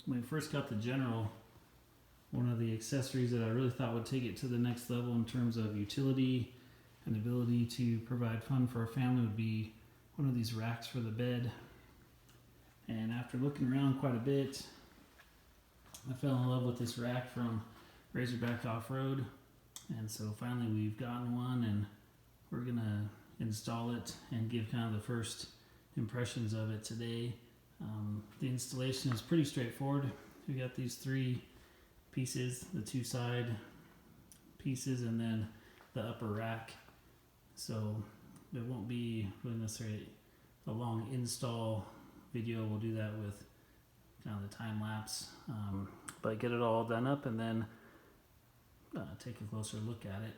when we first got the General, one of the accessories that I really thought would take it to the next level in terms of utility and ability to provide fun for our family would be one of these racks for the bed. And after looking around quite a bit, I fell in love with this rack from Razorback Offroad. And so finally we've gotten one, and we're gonna install it and give kind of the first impressions of it today. The installation is pretty straightforward. We got these three pieces, the two side pieces, and then the upper rack. So it won't be really necessarily a long install video. We'll do that with kind of the time lapse, but get it all done up and then take a closer look at it.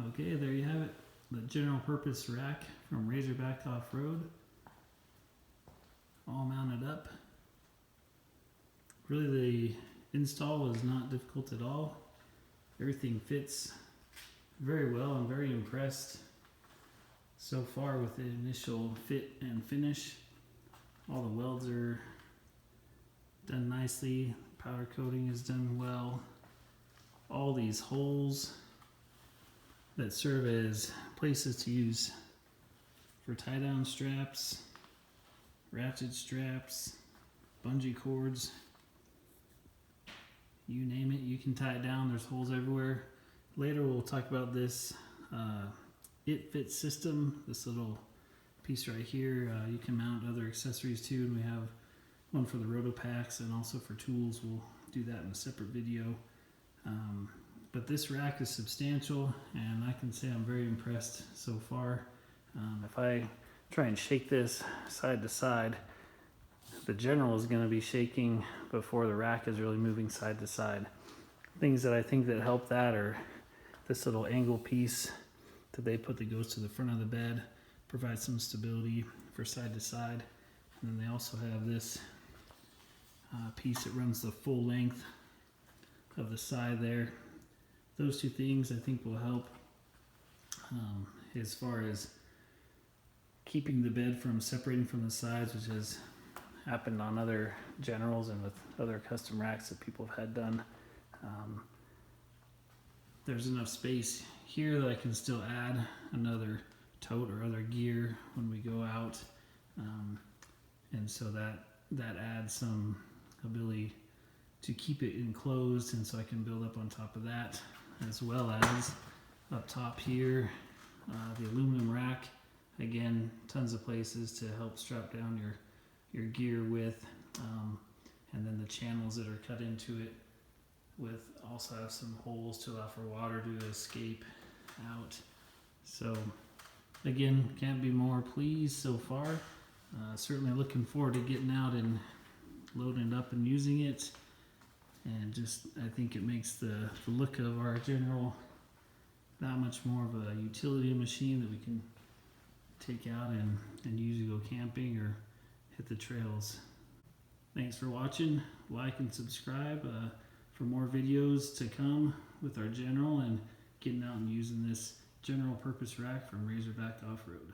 Okay, there you have it. The general purpose rack from Razorback Offroad. All mounted up. Really the install was not difficult at all. Everything fits very well. I'm very impressed so far with the initial fit and finish. All the welds are done nicely. Powder coating is done well. All these holes that serve as places to use for tie down straps, ratchet straps, bungee cords, you name it, you can tie it down. There's holes everywhere. Later we'll talk about this It Fit system, this little piece right here. You can mount other accessories too, and we have one for the roto packs and also for tools. We'll do that in a separate video. But this rack is substantial, and I can say I'm very impressed so far. If I try and shake this side to side, the General is going to be shaking before the rack is really moving side to side. Things that I think that help that are this little angle piece that they put that goes to the front of the bed, provides some stability for side to side. And then they also have this piece that runs the full length of the side there. Those two things I think will help as far as keeping the bed from separating from the sides, which has happened on other Generals and with other custom racks that people have had done. There's enough space here that I can still add another tote or other gear when we go out, and so that adds some ability to keep it enclosed, and so I can build up on top of that, as well as up top here, the aluminum rack. Again, tons of places to help strap down your gear with, and then the channels that are cut into it with also have some holes to allow for water to escape out. So again, can't be more pleased so far. Certainly looking forward to getting out and loading it up and using it. And just, I think it makes the look of our General that much more of a utility machine that we can take out and use to go camping or hit the trails. Thanks for watching. Like and subscribe for more videos to come with our General and getting out and using this general purpose rack from Razorback Offroad.